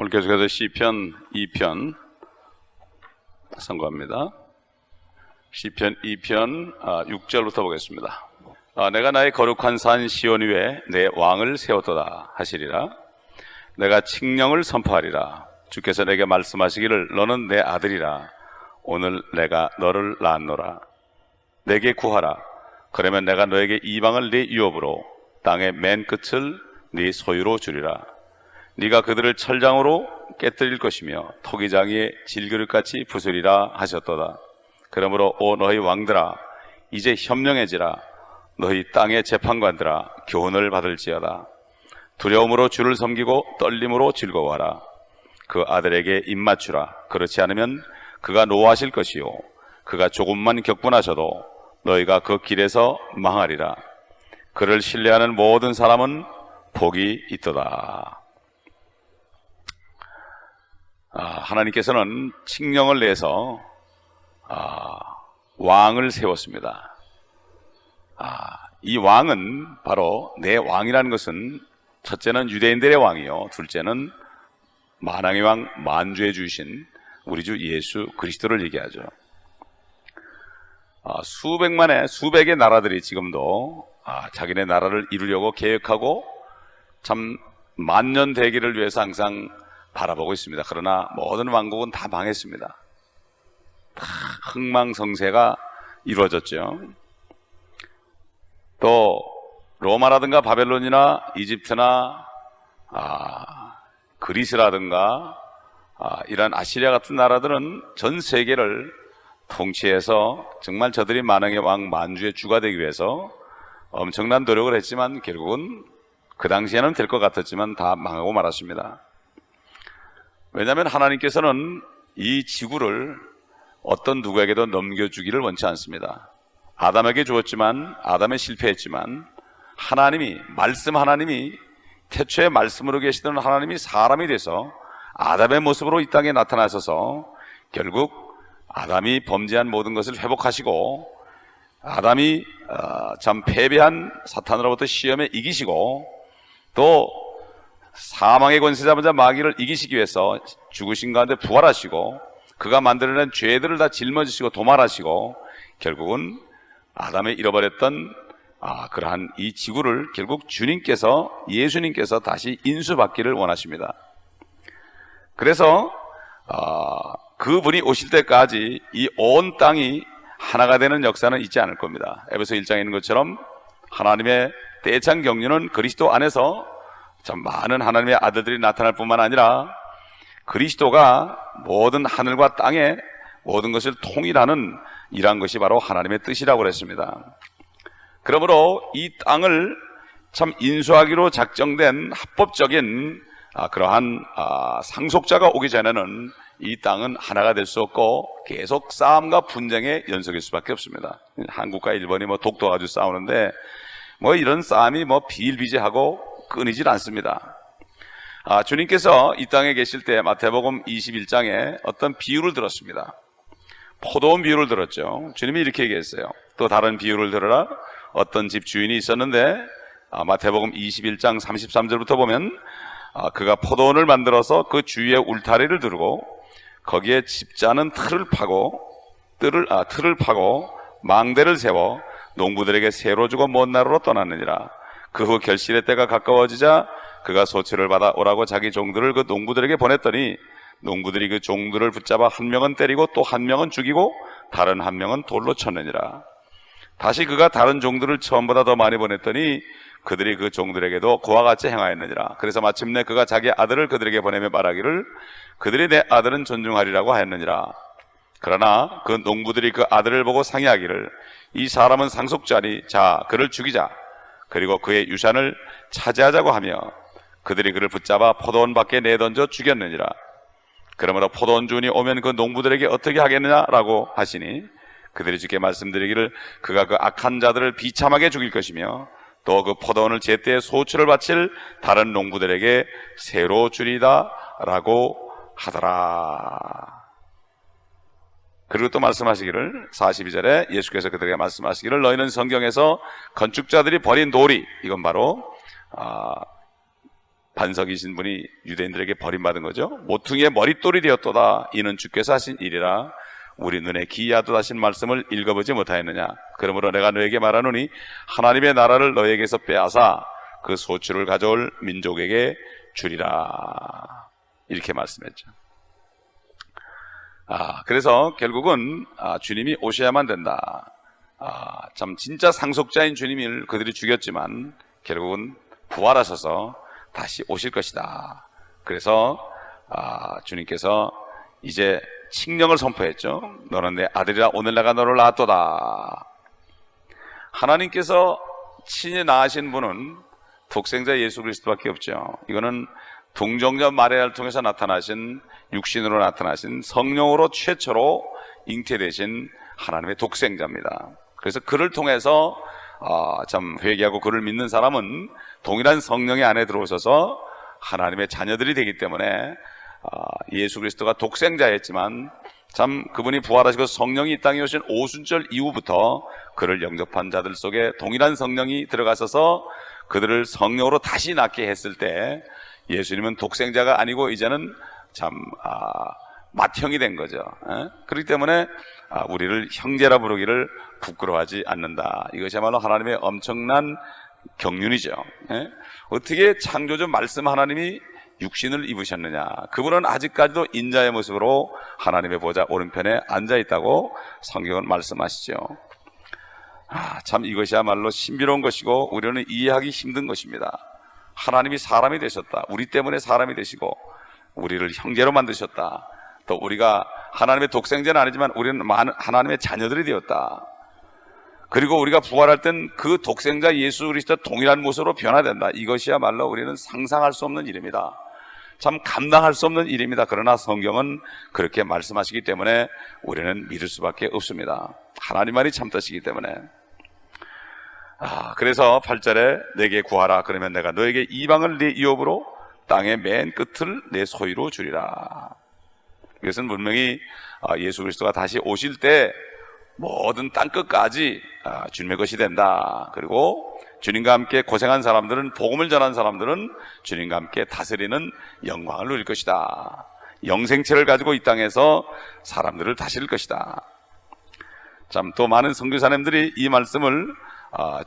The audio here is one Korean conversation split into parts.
오늘 계속해서 시편 2편 선고합니다. 시편 2편 6절부터 보겠습니다. 내가 나의 거룩한 산 시온 위에 내 왕을 세웠도다 하시리라. 내가 칙령을 선포하리라. 주께서 내게 말씀하시기를 너는 내 아들이라. 오늘 내가 너를 낳았노라. 내게 구하라. 그러면 내가 너에게 이방을 네 유업으로 땅의 맨 끝을 네 소유로 주리라. 네가 그들을 철장으로 깨뜨릴 것이며 토기장이의 질그릇같이 부수리라 하셨도다. 그러므로 오 너희 왕들아 이제 현명해지라. 너희 땅의 재판관들아 교훈을 받을지어다. 두려움으로 주를 섬기고 떨림으로 즐거워하라. 그 아들에게 입맞추라. 그렇지 않으면 그가 노하실 것이요 그가 조금만 격분하셔도 너희가 그 길에서 망하리라. 그를 신뢰하는 모든 사람은 복이 있도다. 하나님께서는 칙령을 내서 왕을 세웠습니다. 이 왕은 바로 내 왕이라는 것은 첫째는 유대인들의 왕이요 둘째는 만왕의 왕 만주에 주신 우리 주 예수 그리스도를 얘기하죠. 수백의 나라들이 지금도 자기네 나라를 이루려고 계획하고 참 만년 대기를 위해서 항상 바라보고 있습니다. 그러나 모든 왕국은 다 망했습니다. 다 흥망성쇠가 이루어졌죠. 또 로마라든가 바벨론이나 이집트나 그리스라든가 이런 아시리아 같은 나라들은 전 세계를 통치해서 정말 저들이 만왕의 왕 만주의 주가 되기 위해서 엄청난 노력을 했지만 결국은 그 당시에는 될 것 같았지만 다 망하고 말았습니다. 왜냐하면 하나님께서는 이 지구를 어떤 누구에게도 넘겨주기를 원치 않습니다. 아담에게 주었지만 아담이 실패했지만 하나님이 태초에 말씀으로 계시던 하나님이 사람이 돼서 아담의 모습으로 이 땅에 나타나셔서 결국 아담이 범죄한 모든 것을 회복하시고 아담이 참 패배한 사탄으로부터 시험에 이기시고 또 사망의 권세자분자 마귀를 이기시기 위해서 죽으신 가운데 부활하시고 그가 만들어낸 죄들을 다 짊어지시고 도말하시고 결국은 아담이 잃어버렸던 그러한 이 지구를 결국 예수님께서 다시 인수받기를 원하십니다. 그래서 그분이 오실 때까지 이 온 땅이 하나가 되는 역사는 있지 않을 겁니다. 에베소 1장에 있는 것처럼 하나님의 때찬 경륜은 그리스도 안에서 참 많은 하나님의 아들들이 나타날 뿐만 아니라 그리스도가 모든 하늘과 땅의 모든 것을 통일하는 이러한 것이 바로 하나님의 뜻이라고 그랬습니다. 그러므로 이 땅을 참 인수하기로 작정된 합법적인 그러한 상속자가 오기 전에는 이 땅은 하나가 될 수 없고 계속 싸움과 분쟁의 연속일 수밖에 없습니다. 한국과 일본이 독도 가지고 싸우는데 이런 싸움이 비일비재하고 끊이질 않습니다. 주님께서 이 땅에 계실 때 마태복음 21장에 어떤 비유를 들었습니다. 포도원 비유를 들었죠. 주님이 이렇게 얘기했어요. 또 다른 비유를 들어라. 어떤 집 주인이 있었는데 마태복음 21장 33절부터 보면 그가 포도원을 만들어서 그 주위에 울타리를 두르고 거기에 집자는 틀을 파고 망대를 세워 농부들에게 새로 주고 먼 나라로 떠났느니라. 그 후 결실의 때가 가까워지자 그가 소치를 받아 오라고 자기 종들을 그 농부들에게 보냈더니 농부들이 그 종들을 붙잡아 한 명은 때리고 또 한 명은 죽이고 다른 한 명은 돌로 쳤느니라. 다시 그가 다른 종들을 처음보다 더 많이 보냈더니 그들이 그 종들에게도 그와 같이 행하였느니라. 그래서 마침내 그가 자기 아들을 그들에게 보내며 말하기를 그들이 내 아들은 존중하리라고 하였느니라. 그러나 그 농부들이 그 아들을 보고 상의하기를 이 사람은 상속자니 자 그를 죽이자. 그리고 그의 유산을 차지하자고 하며 그들이 그를 붙잡아 포도원 밖에 내던져 죽였느니라. 그러므로 포도원 주인이 오면 그 농부들에게 어떻게 하겠느냐라고 하시니 그들이 주께 말씀드리기를 그가 그 악한 자들을 비참하게 죽일 것이며 또 그 포도원을 제때에 소출을 바칠 다른 농부들에게 새로 주리다 라고 하더라. 그리고 또 말씀하시기를 42절에 예수께서 그들에게 말씀하시기를 너희는 성경에서 건축자들이 버린 도리, 이건 바로 반석이신 분이 유대인들에게 버림받은 거죠. 모퉁이의 머릿돌이 되었도다. 이는 주께서 하신 일이라. 우리 눈에 기이하도다 하신 말씀을 읽어보지 못하였느냐. 그러므로 내가 너에게 말하노니 하나님의 나라를 너에게서 빼앗아 그 소출을 가져올 민족에게 주리라. 이렇게 말씀했죠. 그래서 결국은 주님이 오셔야만 된다. 참 진짜 상속자인 주님을 그들이 죽였지만 결국은 부활하셔서 다시 오실 것이다. 그래서 주님께서 이제 칙령을 선포했죠. 너는 내 아들이라 오늘 내가 너를 낳았도다. 하나님께서 친히 낳으신 분은 독생자 예수 그리스도밖에 없죠. 이거는 동정녀 마리아를 통해서 나타나신, 육신으로 나타나신, 성령으로 최초로 잉태되신 하나님의 독생자입니다. 그래서 그를 통해서 참 회개하고 그를 믿는 사람은 동일한 성령의 안에 들어오셔서 하나님의 자녀들이 되기 때문에 예수 그리스도가 독생자였지만 참 그분이 부활하시고 성령이 이 땅에 오신 오순절 이후부터 그를 영접한 자들 속에 동일한 성령이 들어가셔서 그들을 성령으로 다시 낳게 했을 때 예수님은 독생자가 아니고 이제는 참 맏형이 된 거죠. 그렇기 때문에 우리를 형제라 부르기를 부끄러워하지 않는다. 이것이야말로 하나님의 엄청난 경륜이죠. 어떻게 창조주 말씀 하나님이 육신을 입으셨느냐. 그분은 아직까지도 인자의 모습으로 하나님의 보좌 오른편에 앉아있다고 성경은 말씀하시죠. 참 이것이야말로 신비로운 것이고 우리는 이해하기 힘든 것입니다. 하나님이 사람이 되셨다. 우리 때문에 사람이 되시고 우리를 형제로 만드셨다. 또 우리가 하나님의 독생자는 아니지만 우리는 하나님의 자녀들이 되었다. 그리고 우리가 부활할 땐 그 독생자 예수 그리스도 동일한 모습으로 변화된다. 이것이야말로 우리는 상상할 수 없는 일입니다. 참 감당할 수 없는 일입니다. 그러나 성경은 그렇게 말씀하시기 때문에 우리는 믿을 수밖에 없습니다. 하나님만이 참되시기 때문에. 그래서 8절에 내게 구하라. 그러면 내가 너에게 이방을 네 유업으로 땅의 맨 끝을 내 소유로 주리라. 이것은 분명히 예수 그리스도가 다시 오실 때 모든 땅끝까지 주님의 것이 된다. 그리고 주님과 함께 고생한 사람들은, 복음을 전한 사람들은 주님과 함께 다스리는 영광을 누릴 것이다. 영생체를 가지고 이 땅에서 사람들을 다스릴 것이다. 참 또 많은 선교사님들이 이 말씀을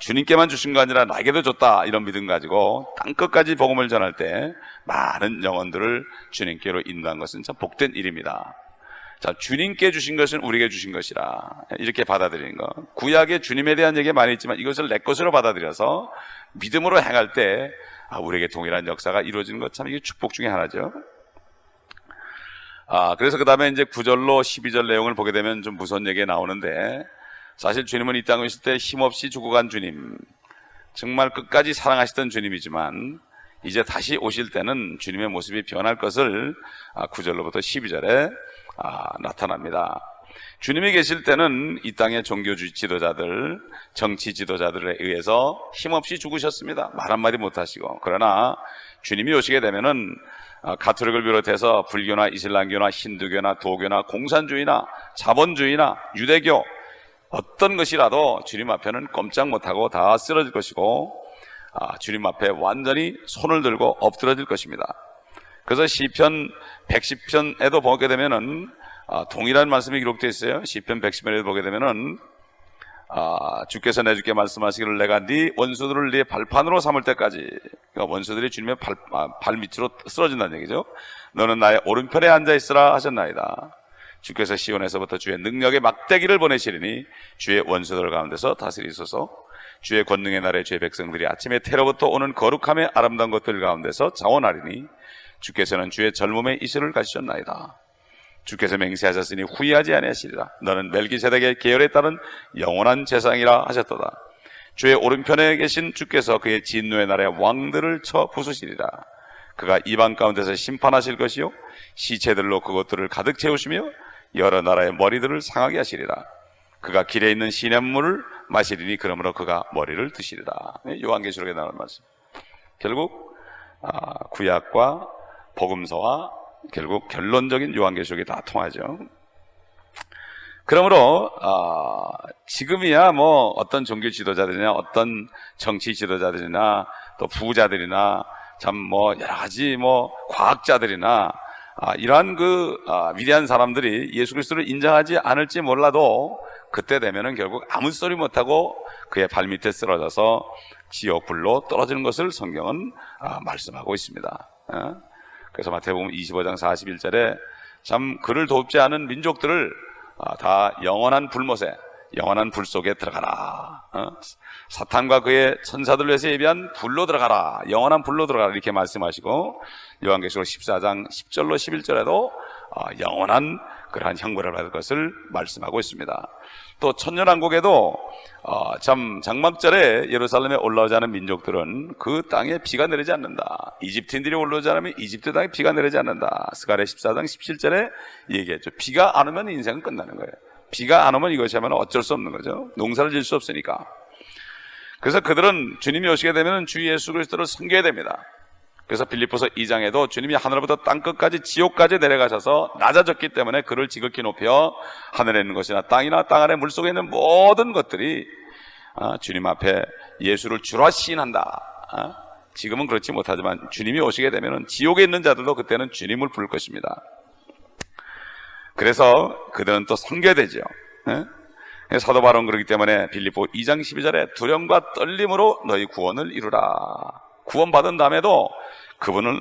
주님께만 주신 거 아니라 나에게도 줬다, 이런 믿음 가지고 땅끝까지 복음을 전할 때 많은 영혼들을 주님께로 인도한 것은 참 복된 일입니다. 자, 주님께 주신 것은 우리에게 주신 것이라 이렇게 받아들이는 것. 구약에 주님에 대한 얘기가 많이 있지만 이것을 내 것으로 받아들여서 믿음으로 행할 때 우리에게 동일한 역사가 이루어지는 것, 참 이게 축복 중에 하나죠. 그래서 그 다음에 이제 9절로 12절 내용을 보게 되면 좀 무서운 얘기가 나오는데, 사실 주님은 이 땅에 있을 때 힘없이 죽어간 주님, 정말 끝까지 사랑하시던 주님이지만 이제 다시 오실 때는 주님의 모습이 변할 것을 9절로부터 12절에 나타납니다. 주님이 계실 때는 이 땅의 종교 지도자들, 정치 지도자들에 의해서 힘없이 죽으셨습니다. 말 한마디 못하시고. 그러나 주님이 오시게 되면은 가톨릭을 비롯해서 불교나 이슬람교나 힌두교나 도교나 공산주의나 자본주의나 유대교 어떤 것이라도 주님 앞에는 꼼짝 못하고 다 쓰러질 것이고 주님 앞에 완전히 손을 들고 엎드러질 것입니다. 그래서 시편 110편에도 보게 되면은 동일한 말씀이 기록되어 있어요. 시편 110편에도 보게 되면은 주께서 내주께 말씀하시기를 내가 네 원수들을 네 발판으로 삼을 때까지, 그러니까 원수들이 주님의 발 밑으로 쓰러진다는 얘기죠. 너는 나의 오른편에 앉아있으라 하셨나이다. 주께서 시온에서부터 주의 능력의 막대기를 보내시리니 주의 원수들 가운데서 다스리소서. 주의 권능의 날에 주의 백성들이 아침에 태로부터 오는 거룩함의 아름다운 것들 가운데서 자원하리니 주께서는 주의 젊음의 이슬을 가지셨나이다. 주께서 맹세하셨으니 후회하지 아니하시리라. 너는 멜기세덱의 계열에 따른 영원한 제사장이라 하셨도다. 주의 오른편에 계신 주께서 그의 진노의 날에 왕들을 쳐 부수시리라. 그가 이방 가운데서 심판하실 것이요 시체들로 그것들을 가득 채우시며 여러 나라의 머리들을 상하게 하시리라. 그가 길에 있는 시냇물을 마시리니 그러므로 그가 머리를 드시리라. 요한계시록에 나오는 말씀. 결국 구약과 복음서와 결국 결론적인 요한계시록이 다 통하죠. 그러므로 지금이야 뭐 어떤 종교 지도자들이나 어떤 정치 지도자들이나 또 부자들이나 참 뭐 여러 가지 뭐 과학자들이나 이러한 위대한 사람들이 예수 그리스도를 인정하지 않을지 몰라도 그때 되면은 결국 아무 소리 못하고 그의 발밑에 쓰러져서 지옥 불로 떨어지는 것을 성경은 말씀하고 있습니다. 그래서 마태복음 25장 41절에 참 그를 돕지 않은 민족들을 다 영원한 불못에, 영원한 불 속에 들어가라. 사탄과 그의 천사들 위해서 예비한 불로 들어가라. 영원한 불로 들어가라. 이렇게 말씀하시고 요한계시록 14장 10절로 11절에도 영원한 그러한 형벌을 받을 것을 말씀하고 있습니다. 또 천년왕국에도 참 장막절에 예루살렘에 올라오지 않은 민족들은 그 땅에 비가 내리지 않는다. 이집트인들이 올라오지 않으면 이집트 땅에 비가 내리지 않는다. 스가랴 14장 17절에 얘기했죠. 비가 안 오면 인생은 끝나는 거예요. 비가 안 오면 이것이 하면 어쩔 수 없는 거죠. 농사를 지을 수 없으니까. 그래서 그들은 주님이 오시게 되면 주 예수 그리스도를 섬겨야 됩니다. 그래서 빌립보서 2장에도 주님이 하늘부터 땅끝까지 지옥까지 내려가셔서 낮아졌기 때문에 그를 지극히 높여 하늘에 있는 것이나 땅이나 땅 아래 물속에 있는 모든 것들이 주님 앞에 예수를 주라 시인한다. 지금은 그렇지 못하지만 주님이 오시게 되면 지옥에 있는 자들도 그때는 주님을 부를 것입니다. 그래서 그들은 또 섬겨야 되죠. 사도 바울은 그렇기 때문에 빌립보 2장 12절에 두려움과 떨림으로 너희 구원을 이루라. 구원받은 다음에도 그분을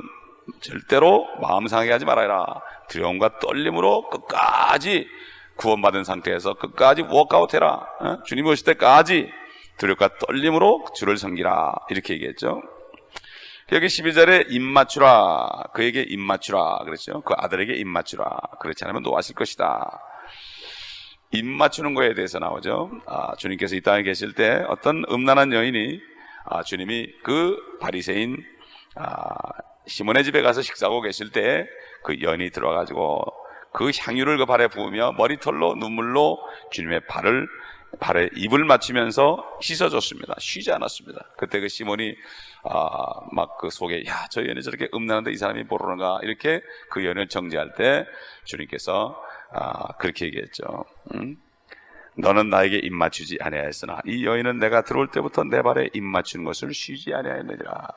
절대로 마음 상하게 하지 말아라. 두려움과 떨림으로 끝까지 구원받은 상태에서 끝까지 워크아웃해라. 주님 오실 때까지 두려움과 떨림으로 주를 섬기라. 이렇게 얘기했죠. 여기 12절에 입 맞추라. 그에게 입 맞추라 그랬죠. 그 아들에게 입 맞추라. 그렇지 않으면 노하실 것이다. 입 맞추는 거에 대해서 나오죠. 주님께서 이 땅에 계실 때 어떤 음란한 여인이 주님이 그 바리새인 시몬의 집에 가서 식사하고 계실 때 그 여인이 들어와가지고 그 향유를 그 발에 부으며 머리털로 눈물로 주님의 발에 입을 맞추면서 씻어줬습니다. 쉬지 않았습니다. 그때 그 시몬이 막 그 속에 저 여인이 저렇게 음란한데 이 사람이 모르는가 이렇게 그 여인을 정죄할 때 주님께서 그렇게 얘기했죠. 너는 나에게 입 맞추지 아니하였으나 이 여인은 내가 들어올 때부터 내 발에 입 맞추는 것을 쉬지 아니하였느니라.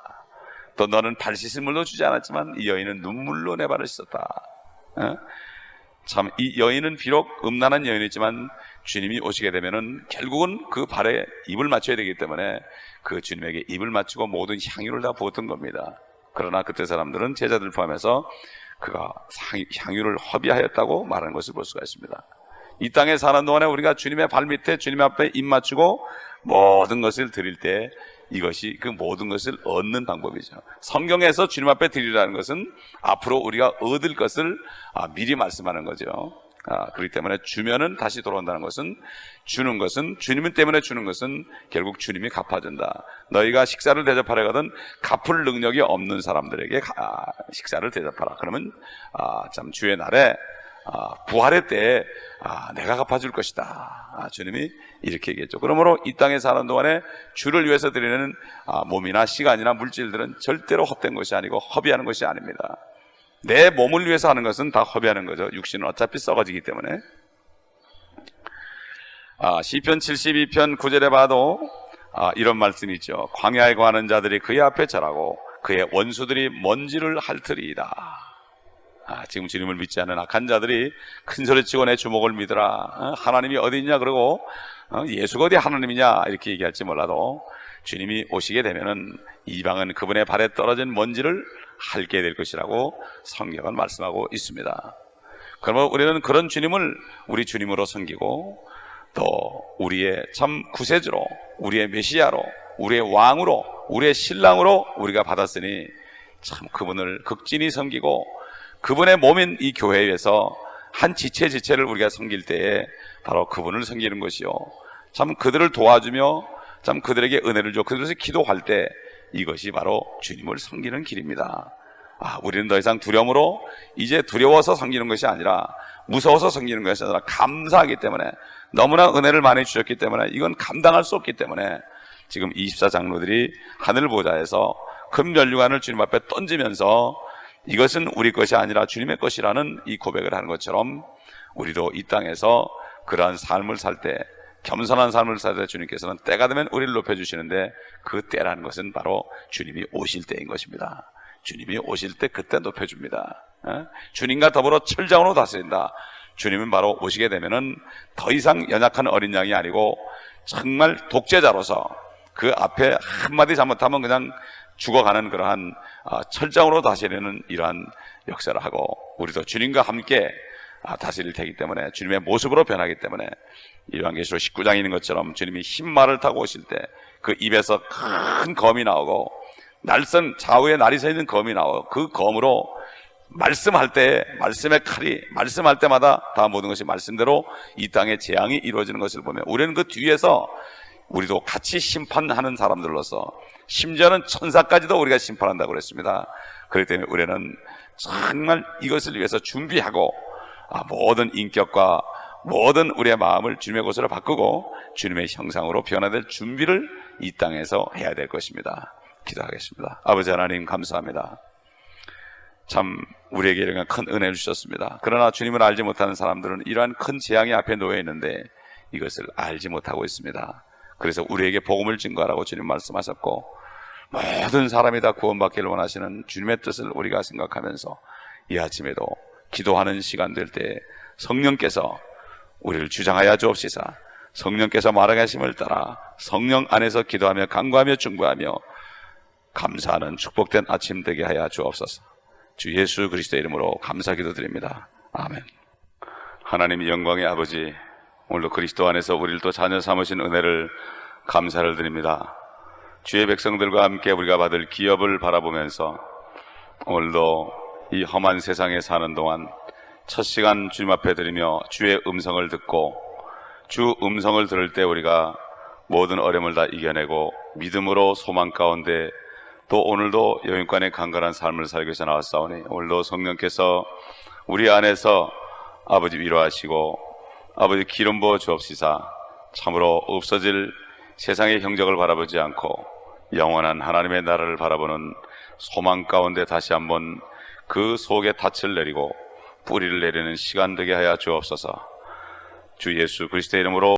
또 너는 발 씻을 물도 주지 않았지만 이 여인은 눈물로 내 발을 씻었다. 참 이 여인은 비록 음란한 여인이지만 주님이 오시게 되면은 결국은 그 발에 입을 맞춰야 되기 때문에 그 주님에게 입을 맞추고 모든 향유를 다 부었던 겁니다. 그러나 그때 사람들은 제자들 포함해서 그가 향유를 허비하였다고 말하는 것을 볼 수가 있습니다. 이 땅에 사는 동안에 우리가 주님의 발밑에 주님 앞에 입 맞추고 모든 것을 드릴 때 이것이 그 모든 것을 얻는 방법이죠. 성경에서 주님 앞에 드리라는 것은 앞으로 우리가 얻을 것을 미리 말씀하는 거죠. 그렇기 때문에 주면은 다시 돌아온다는 것은, 주는 것은, 주님 때문에 주는 것은 결국 주님이 갚아준다. 너희가 식사를 대접하려거든 갚을 능력이 없는 사람들에게 식사를 대접하라. 그러면 참 주의 날에 부활의 때에 내가 갚아줄 것이다. 주님이 이렇게 얘기했죠. 그러므로 이 땅에 사는 동안에 주를 위해서 드리는 몸이나 시간이나 물질들은 절대로 헛된 것이 아니고 허비하는 것이 아닙니다. 내 몸을 위해서 하는 것은 다 허비하는 거죠. 육신은 어차피 썩어지기 때문에. 시편 72편 9절에 봐도 이런 말씀이 있죠. 광야에 거하는 자들이 그의 앞에 절하고 그의 원수들이 먼지를 핥으리이다. 지금 주님을 믿지 않는 악한 자들이 큰 소리치고 내 주목을 믿으라. 하나님이 어디 있냐 그러고 예수가 어디 하나님이냐 이렇게 얘기할지 몰라도 주님이 오시게 되면은 이방은 그분의 발에 떨어진 먼지를 핥게 될 것이라고 성경은 말씀하고 있습니다. 그러면 우리는 그런 주님을 우리 주님으로 섬기고 또 우리의 참 구세주로, 우리의 메시아로, 우리의 왕으로, 우리의 신랑으로 우리가 받았으니 참 그분을 극진히 섬기고 그분의 몸인 이 교회에서 한 지체를 우리가 섬길 때에 바로 그분을 섬기는 것이요, 참 그들을 도와주며 참 그들에게 은혜를 줘 그들에서 기도할 때 이것이 바로 주님을 섬기는 길입니다. 우리는 더 이상 두려움으로 이제 두려워서 섬기는 것이 아니라 무서워서 섬기는 것이 아니라 감사하기 때문에, 너무나 은혜를 많이 주셨기 때문에, 이건 감당할 수 없기 때문에 지금 24장로들이 하늘 보좌에서 금연류관을 주님 앞에 던지면서 이것은 우리 것이 아니라 주님의 것이라는 이 고백을 하는 것처럼 우리도 이 땅에서 그러한 삶을 살 때, 겸손한 삶을 살 때 주님께서는 때가 되면 우리를 높여주시는데 그 때라는 것은 바로 주님이 오실 때인 것입니다. 주님이 오실 때 그때 높여줍니다. 주님과 더불어 철장으로 다스린다. 주님은 바로 오시게 되면은 더 이상 연약한 어린 양이 아니고 정말 독재자로서 그 앞에 한마디 잘못하면 그냥 죽어가는 그러한 철장으로 다스리는 이러한 역사를 하고, 우리도 주님과 함께 다스릴 테기 때문에, 주님의 모습으로 변하기 때문에, 요한계시록 19장에 있는 것처럼 주님이 흰말을 타고 오실 때 그 입에서 큰 검이 나오고, 날선 좌우에 날이 서 있는 검이 나오고, 그 검으로 말씀할 때, 말씀의 칼이 말씀할 때마다 다 모든 것이 말씀대로 이 땅의 재앙이 이루어지는 것을 보면, 우리는 그 뒤에서 우리도 같이 심판하는 사람들로서, 심지어는 천사까지도 우리가 심판한다고 그랬습니다. 그렇기 때문에 우리는 정말 이것을 위해서 준비하고, 모든 인격과 모든 우리의 마음을 주님의 것으로 바꾸고 주님의 형상으로 변화될 준비를 이 땅에서 해야 될 것입니다. 기도하겠습니다. 아버지 하나님, 감사합니다. 참 우리에게 이런 큰 은혜를 주셨습니다. 그러나 주님을 알지 못하는 사람들은 이러한 큰 재앙이 앞에 놓여 있는데 이것을 알지 못하고 있습니다. 그래서 우리에게 복음을 증거하라고 주님 말씀하셨고, 모든 사람이 다 구원받기를 원하시는 주님의 뜻을 우리가 생각하면서 이 아침에도 기도하는 시간 될 때 성령께서 우리를 주장하여 주옵시사. 성령께서 말하심을 따라 성령 안에서 기도하며 간구하며 중보하며 감사하는 축복된 아침 되게 하여 주옵소서. 주 예수 그리스도의 이름으로 감사 기도드립니다. 아멘. 하나님 영광의 아버지, 오늘도 그리스도 안에서 우리를 또 자녀 삼으신 은혜를 감사를 드립니다. 주의 백성들과 함께 우리가 받을 기업을 바라보면서 오늘도 이 험한 세상에 사는 동안 첫 시간 주님 앞에 드리며 주의 음성을 듣고, 주 음성을 들을 때 우리가 모든 어려움을 다 이겨내고 믿음으로 소망 가운데 또 오늘도 영육간의 강건한 삶을 살기 위해서 나왔사오니, 오늘도 성령께서 우리 안에서 아버지 위로하시고 아버지 기름 부어 주옵시사. 참으로 없어질 세상의 형적을 바라보지 않고 영원한 하나님의 나라를 바라보는 소망 가운데 다시 한번 그 속에 닻을 내리고 뿌리를 내리는 시간 되게 하여 주옵소서. 주 예수 그리스도의 이름으로